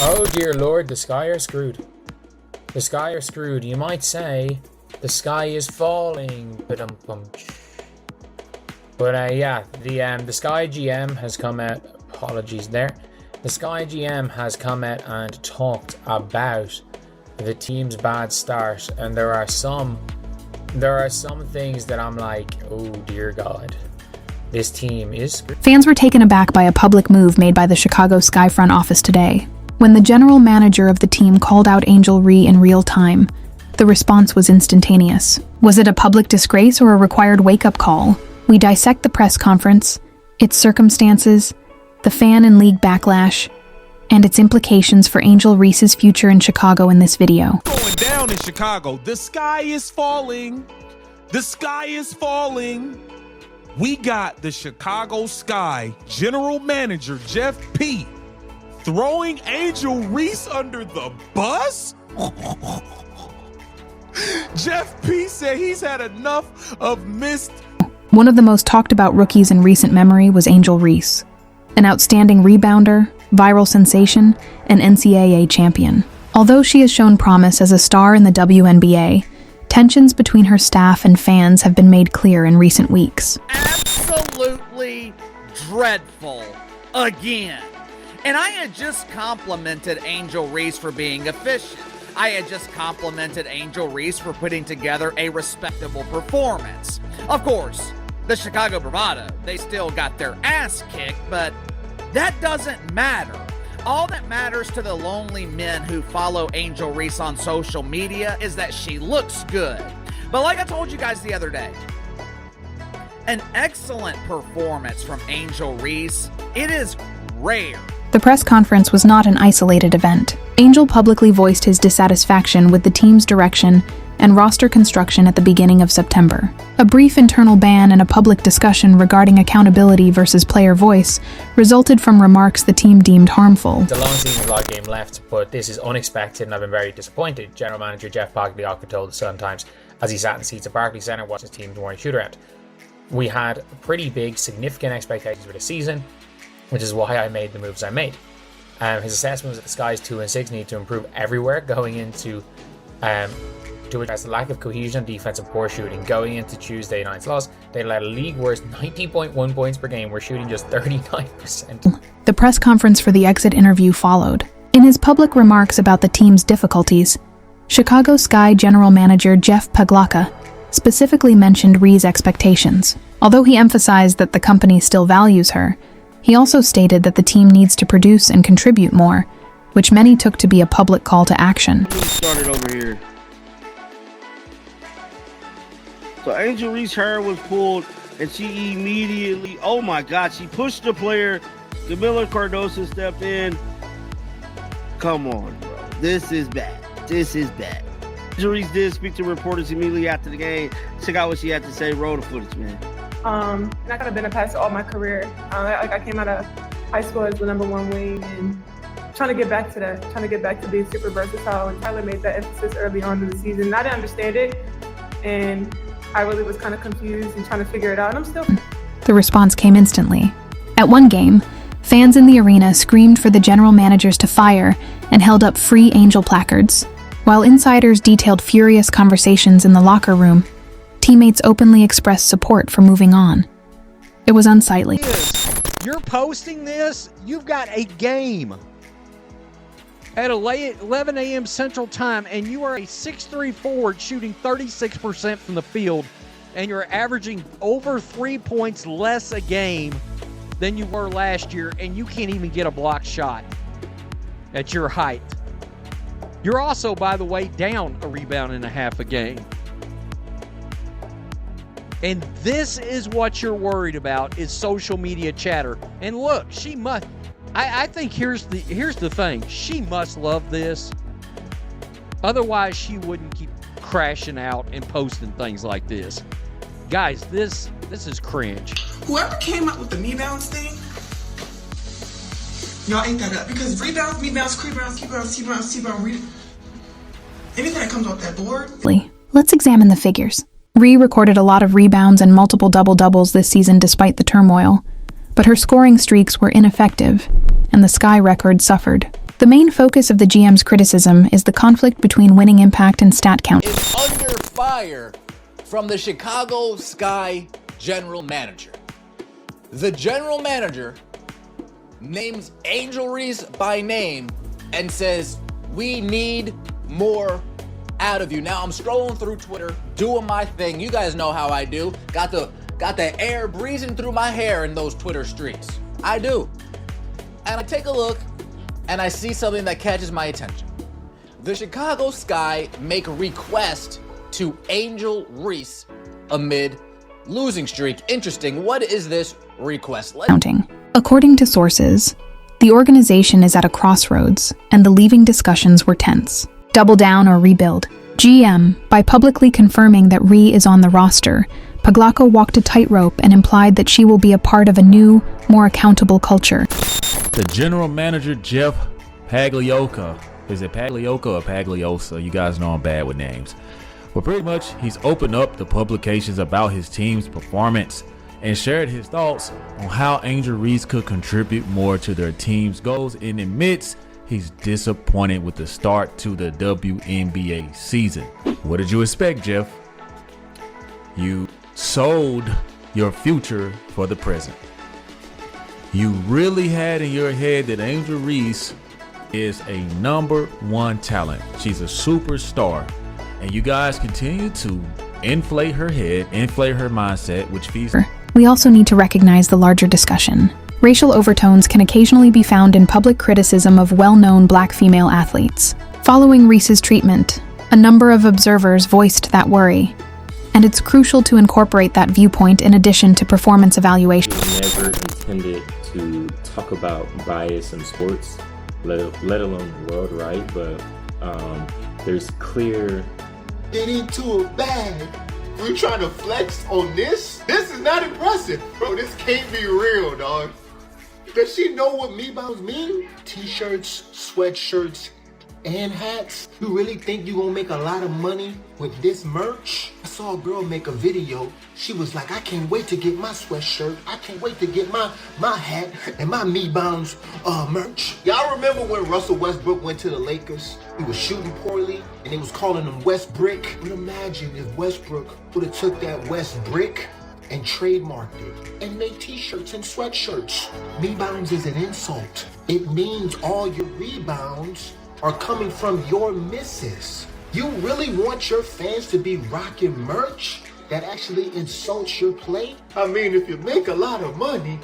Oh dear lord, the Sky are screwed. The Sky are screwed. You might say the sky is falling. But yeah, the Sky GM has come out. Apologies there. The Sky GM has come out and talked about the team's bad start, and there are some things that I'm like, oh dear God, this team is screwed. Fans were taken aback by a public move made by the Chicago Sky front office today. When the general manager of the team called out Angel Reese in real time, the response was instantaneous. Was it a public disgrace or a required wake-up call? We dissect the press conference, its circumstances, the fan and league backlash, and its implications for Angel Reese's future in Chicago in this video. Going down in Chicago. The sky is falling. The sky is falling. We got the Chicago Sky general manager, Jeff P., throwing Angel Reese under the bus? Jeff P. said he's had enough of missed. One of the most talked about rookies in recent memory was Angel Reese, an outstanding rebounder, viral sensation, and NCAA champion. Although she has shown promise as a star in the WNBA, tensions between her staff and fans have been made clear in recent weeks. Absolutely dreadful. Again. And I had just complimented Angel Reese for being efficient. I had just complimented Angel Reese for putting together a respectable performance. Of course, the Chicago Bravado, they still got their ass kicked, but that doesn't matter. All that matters to the lonely men who follow Angel Reese on social media is that she looks good. But like I told you guys the other day, an excellent performance from Angel Reese, it is rare. The press conference was not an isolated event. Angel publicly voiced his dissatisfaction with the team's direction and roster construction at the beginning of September. A brief internal ban and a public discussion regarding accountability versus player voice resulted from remarks the team deemed harmful. It's a long season, a lot of game left, but this is unexpected and I've been very disappointed. General Manager Jeff Pagliocca told the Sun-Times as he sat in seats at Barclays Center watching his team's morning shoot-around. We had pretty big, significant expectations for the season, which is why I made the moves I made. His assessment was that the Sky's 2-6 need to improve everywhere going into to address the lack of cohesion on defense and poor shooting. Going into Tuesday night's loss, they allowed a league worst 90.1 points per game. We're shooting just 39%. The press conference for the exit interview followed. In his public remarks about the team's difficulties, Chicago Sky general manager Jeff Pagliocca specifically mentioned Reese's expectations. Although he emphasized that the company still values her, he also stated that the team needs to produce and contribute more, which many took to be a public call to action. Started over here. So Angel Reese hair was pulled, and she immediately, oh my God, she pushed the player. Camila Cardoso stepped in. Come on, bro. This is bad. This is bad. Angel Reese did speak to reporters immediately after the game. Check out what she had to say. Roll the footage, man. And I could have been a passer all my career. I came out of high school as the #1 wing and trying to get back to that, trying to get back to being super versatile. And Tyler made that emphasis early on in the season. I didn't understand it, and I really was kind of confused and trying to figure it out. And I'm still. The response came instantly. At one game, fans in the arena screamed for the general managers to fire and held up free Angel placards, while insiders detailed furious conversations in the locker room. Teammates openly expressed support for moving on. It was unsightly. You're posting this, you've got a game at 11 a.m. Central Time, and you are a 6'3" forward shooting 36% from the field, and you're averaging over 3 points less a game than you were last year, and you can't even get a block shot at your height. You're also, by the way, down a rebound and a half a game. And this is what you're worried about, is social media chatter. And look, she must, I think here's the thing. She must love this. Otherwise, she wouldn't keep crashing out and posting things like this. Guys, this is cringe. Whoever came up with the rebounds thing, y'all ate that up. Because rebounds, anything that comes off that board. Let's examine the figures. Ree recorded a lot of rebounds and multiple double-doubles this season despite the turmoil, but her scoring streaks were ineffective, and the Sky record suffered. The main focus of the GM's criticism is the conflict between winning impact and stat count. Is under fire from the Chicago Sky general manager. The general manager names Angel Reese by name and says, we need more out of you. Now I'm scrolling through Twitter, doing my thing. You guys know how I do. Got the air breezing through my hair in those Twitter streets. I do. And I take a look and I see something that catches my attention. The Chicago Sky make a request to Angel Reese amid losing streak. Interesting. What is this request? Counting. According to sources, the organization is at a crossroads, and the leaving discussions were tense. Double down or rebuild. GM, by publicly confirming that Ree is on the roster, Pagliacco walked a tightrope and implied that she will be a part of a new, more accountable culture. The general manager, Jeff Pagliacco, is it Pagliacco or Pagliosa? You guys know I'm bad with names. But pretty much, he's opened up the publications about his team's performance and shared his thoughts on how Angel Reese could contribute more to their team's goals, and admits he's disappointed with the start to the WNBA season. What did you expect, Jeff? You sold your future for the present. You really had in your head that Angel Reese is a #1 talent. She's a superstar. And you guys continue to inflate her head, inflate her mindset, which feeds... We also need to recognize the larger discussion. Racial overtones can occasionally be found in public criticism of well-known black female athletes. Following Reese's treatment, a number of observers voiced that worry, and it's crucial to incorporate that viewpoint in addition to performance evaluation. We never intended to talk about bias in sports, let alone the world, right? But there's clear... Get into a bag. We're trying to flex on this? This is not impressive. Bro, this can't be real, dog. Does she know what me-bounds mean? T-shirts, sweatshirts, and hats. You really think you gonna make a lot of money with this merch? I saw a girl make a video. She was like, I can't wait to get my sweatshirt. I can't wait to get my hat and my Me-Bounds merch. Y'all remember when Russell Westbrook went to the Lakers? He was shooting poorly and they was calling him West Brick. But imagine if Westbrook would have took that West Brick and trademarked it and made t-shirts and sweatshirts. Me-Bounds is an insult. It means all your rebounds are coming from your misses. You really want your fans to be rocking merch that actually insults your play? I mean, if you make a lot of money,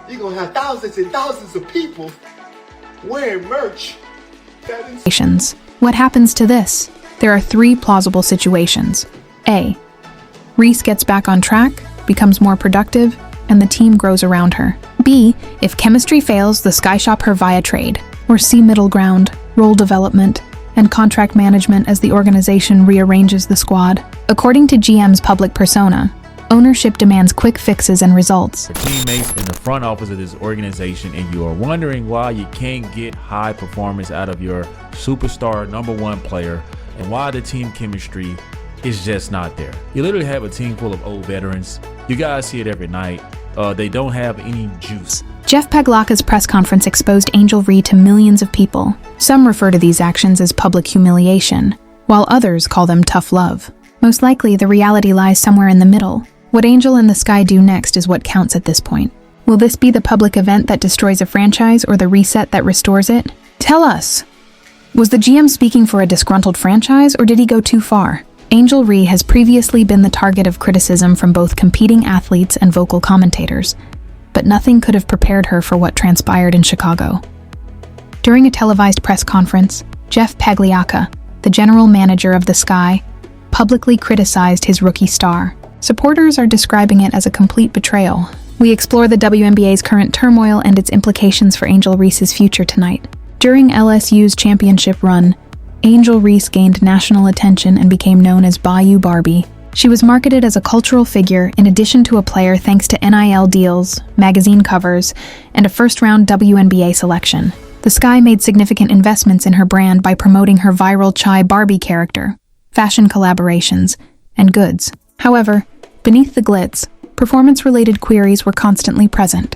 you're gonna have thousands and thousands of people wearing merch. What happens to this? There are 3 plausible situations. A. Reese gets back on track, becomes more productive, and the team grows around her. B. If chemistry fails, the Sky shop her via trade. Or C. Middle ground, role development, and contract management as the organization rearranges the squad. According to GM's public persona, ownership demands quick fixes and results. Teammates in the front office of this organization, and you are wondering why you can't get high performance out of your superstar #1 player, and why the team chemistry is just not there. You literally have a team full of old veterans. You guys see it every night. They don't have any juice. Jeff Pagliacco's press conference exposed Angel Reese to millions of people. Some refer to these actions as public humiliation, while others call them tough love. Most likely, the reality lies somewhere in the middle. What Angel and the Sky do next is what counts at this point. Will this be the public event that destroys a franchise or the reset that restores it? Tell us! Was the GM speaking for a disgruntled franchise, or did he go too far? Angel Reese has previously been the target of criticism from both competing athletes and vocal commentators, but nothing could have prepared her for what transpired in Chicago. During a televised press conference, Jeff Pagliacco, the general manager of the Sky, publicly criticized his rookie star. Supporters are describing it as a complete betrayal. We explore the WNBA's current turmoil and its implications for Angel Reese's future tonight. During LSU's championship run, Angel Reese gained national attention and became known as Bayou Barbie. She was marketed as a cultural figure in addition to a player thanks to NIL deals, magazine covers, and a first-round WNBA selection. The Sky made significant investments in her brand by promoting her viral Chai Barbie character, fashion collaborations, and goods. However, beneath the glitz, performance-related queries were constantly present.